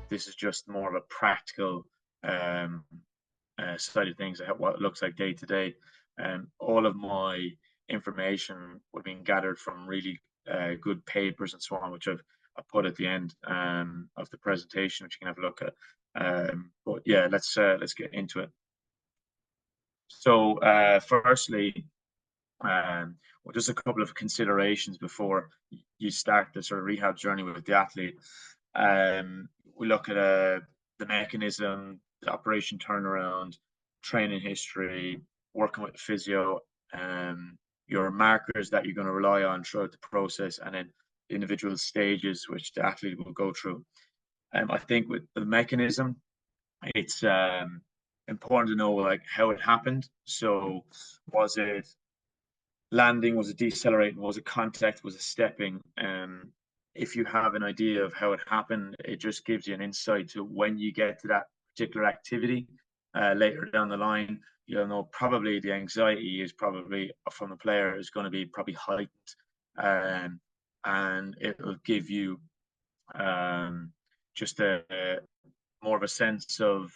This is just more of a practical side of things, what it looks like day to day. All of my information would have been gathered from really good papers and so on, which I put at the end of the presentation, which you can have a look at. But yeah, let's get into it. So firstly, well, just a couple of considerations before you start the sort of rehab journey with the athlete. We look at the mechanism, the operation turnaround, training history, working with the physio, your markers that you're going to rely on throughout the process, and then the individual stages which the athlete will go through. I think with the mechanism, it's important to know like how it happened. So was it landing, was it decelerating, was it contact, was it stepping? If you have an idea of how it happened, it just gives you an insight to when you get to that particular activity later down the line. You'll know probably the anxiety is probably from the player is going to be probably heightened, and it'll give you just a more of a sense of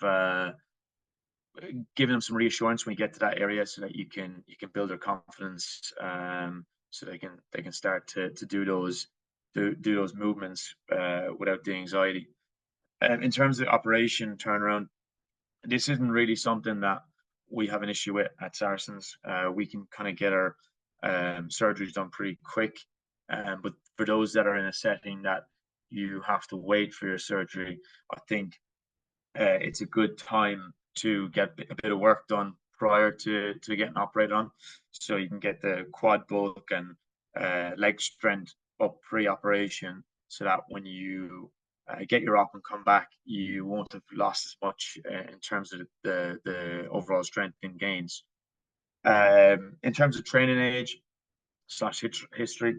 giving them some reassurance when you get to that area, so that you can build their confidence, so they can start to do those movements without the anxiety. In terms of operation turnaround, this isn't really something that we have an issue with at Saracens. We can kind of get our surgeries done pretty quick, but for those that are in a setting that you have to wait for your surgery, I think it's a good time to get a bit of work done prior to getting operated on, so you can get the quad bulk and leg strength up pre-operation, so that when you get your op and come back, you won't have lost as much in terms of the overall strength and gains. In terms of training age / history,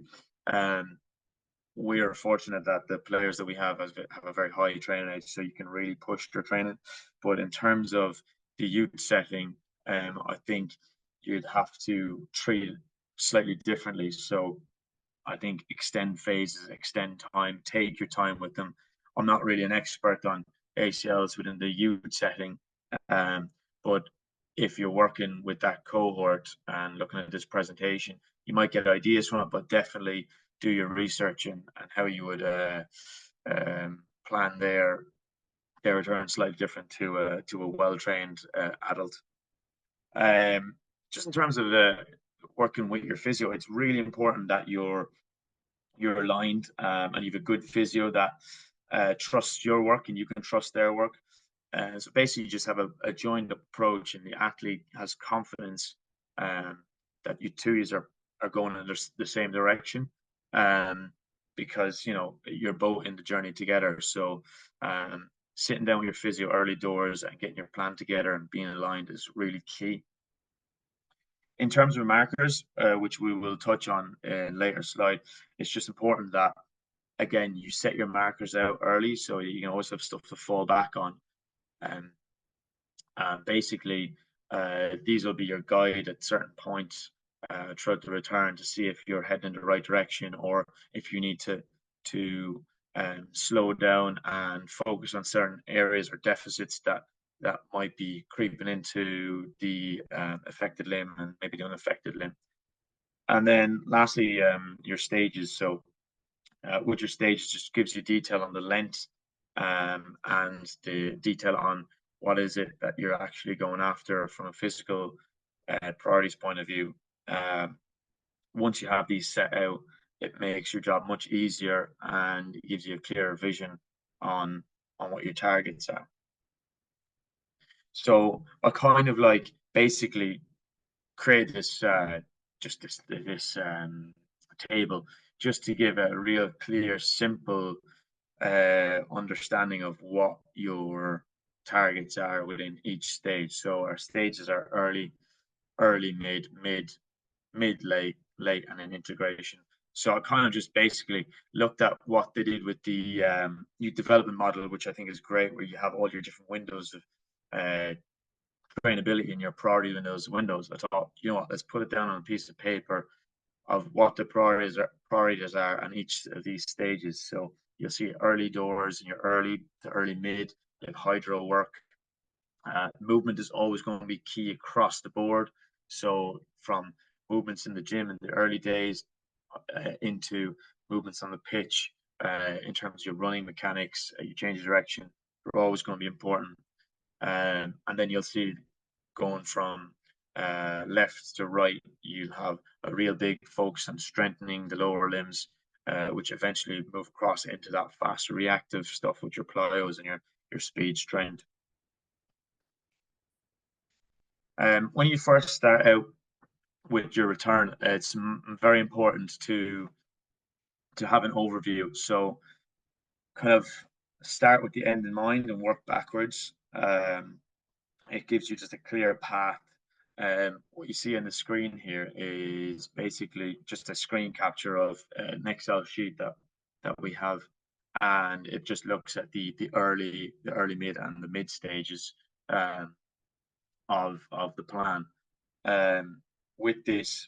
we are fortunate that the players that we have a very high training age, so you can really push their training. But in terms of the youth setting, I think you'd have to treat it slightly differently. So I think extend phases, extend time, take your time with them. I'm not really an expert on ACLs within the youth setting, but if you're working with that cohort and looking at this presentation, you might get ideas from it, but definitely do your research and how you would plan their return slightly different to a well-trained adult. Just in terms of working with your physio, it's really important that you're aligned, and you have a good physio that trusts your work and you can trust their work. So basically, you just have a joined approach, and the athlete has confidence that you two are going in the same direction, because you're both in the journey together. So sitting down with your physio early doors and getting your plan together and being aligned is really key. In terms of markers, which we will touch on in later slide, it's just important that, again, you set your markers out early, so you can always have stuff to fall back on. Basically, these will be your guide at certain points throughout the return to see if you're heading in the right direction, or if you need to slow down and focus on certain areas or deficits that might be creeping into the affected limb and maybe the unaffected limb. And then lastly, your stages. So with your stages, just gives you detail on the length and the detail on what is it that you're actually going after from a physical priorities point of view. Once you have these set out, it makes your job much easier and it gives you a clearer vision on what your targets are. So I kind of like basically create this just this table just to give a real clear, simple understanding of what your targets are within each stage. So our stages are early, mid, late, and then integration. So I kind of just basically looked at what they did with the youth development model, which I think is great, where you have all your different windows of trainability in your priority windows. I thought, let's put it down on a piece of paper of what the priorities priorities are on each of these stages. So you'll see early doors in your early to early mid, like hydro work. Movement is always going to be key across the board. So from movements in the gym in the early days into movements on the pitch, in terms of your running mechanics, your change of direction, are always going to be important. And then you'll see going from left to right, you'll have a real big focus on strengthening the lower limbs, which eventually move across into that faster reactive stuff with your plyos and your speed strength. When you first start out with your return, it's very important to have an overview. So kind of start with the end in mind and work backwards. It gives you just a clear path. What you see on the screen here is basically just a screen capture of an Excel sheet that we have, and it just looks at the early, mid, and the mid stages of the plan. With this,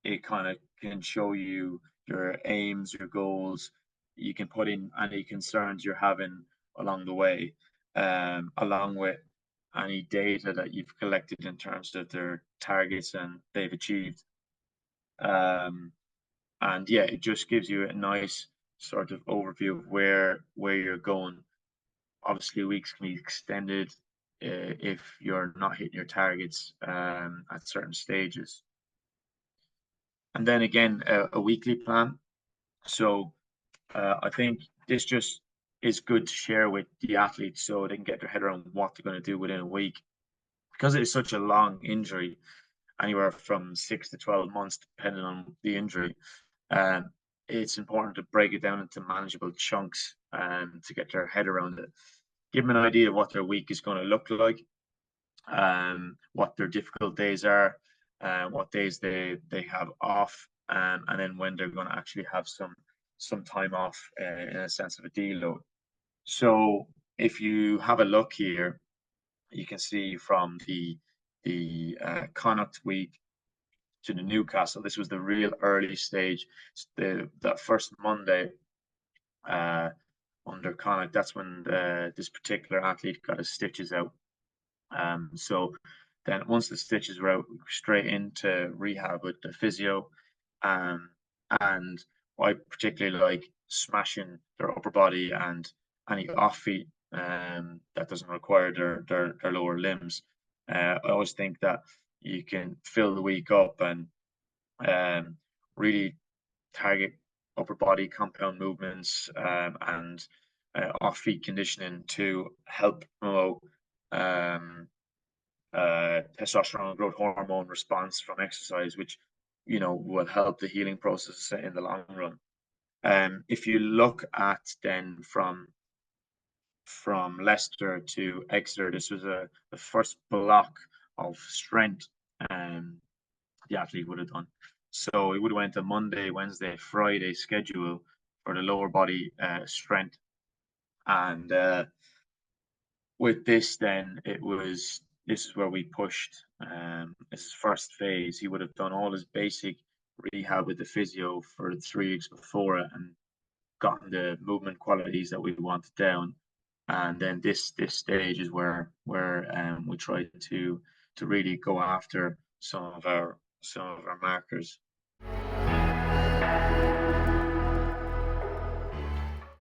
it kind of can show you your aims, your goals. You can put in any concerns you're having along the way, along with any data that you've collected in terms of their targets and they've achieved. And yeah, it just gives you a nice sort of overview of where you're going. Obviously, weeks can be extended if you're not hitting your targets at certain stages. And then again, a weekly plan. So I think this just is good to share with the athletes so they can get their head around what they're going to do within a week. Because it is such a long injury, anywhere from 6 to 12 months, depending on the injury, it's important to break it down into manageable chunks to get their head around it. Give them an idea of what their week is going to look like, what their difficult days are, what days they have off, and then when they're going to actually have some time off in a sense of a deload. So if you have a look here, you can see from the Connacht week to the Newcastle, this was the real early stage. That first Monday under Connacht, that's when this particular athlete got his stitches out. So then once the stitches were out, straight into rehab with the physio. And I particularly like smashing their upper body and any off feet that doesn't require their lower limbs. I always think that you can fill the week up and really target upper body compound movements and off feet conditioning to help promote testosterone growth hormone response from exercise, which will help the healing process in the long run. If you look at then from Leicester to Exeter, this was the first block of strength the athlete would have done. So it would have went a Monday, Wednesday, Friday schedule for the lower body strength. And with this, then this is where we pushed. This first phase, he would have done all his basic rehab with the physio for 3 weeks before it and gotten the movement qualities that we wanted down. And then this stage is where we try to really go after some of our markers.